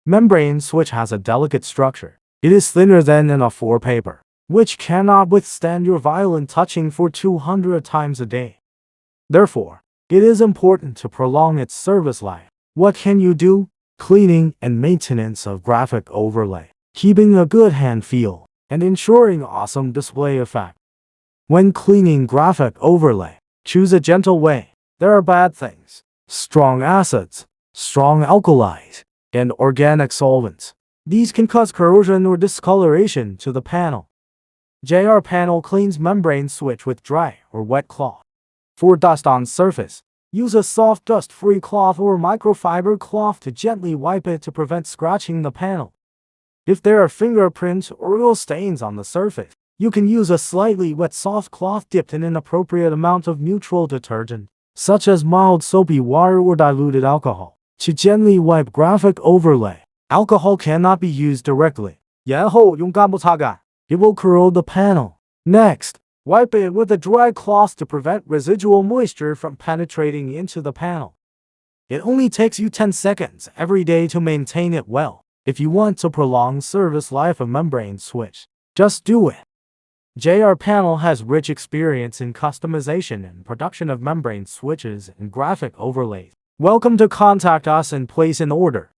Membrane switch has a delicate structure. It is thinner than N4 paper, which cannot withstand your violent touching for 200 times a day. Therefore, it is important to prolong its service life. What can you do? Cleaning and maintenance of graphic overlay, keeping a good hand feel, and ensuring awesome display effect. When cleaning graphic overlay, choose a gentle way. There are bad things, strong acids, strong alkalis, and organic solvents. These can cause corrosion or discoloration to the panel. JRPanel cleans membrane switch with dry or wet cloth. For dust on surface, use a soft dust-free cloth or microfiber cloth to gently wipe it to prevent scratching the panel. If there are fingerprints or oil stains on the surface, you can use a slightly wet soft cloth dipped in an appropriate amount of neutral detergent, such as mild soapy water or diluted alcohol, to gently wipe graphic overlay. Alcohol cannot be used directly. 然后用干布擦干. It will corrode the panel. Next, wipe it with a dry cloth to prevent residual moisture from penetrating into the panel. It only takes you 10 seconds every day to maintain it well. If you want to prolong service life of membrane switch, just do it. JRPanel has rich experience in customization and production of membrane switches and graphic overlays. Welcome to contact us and place an order.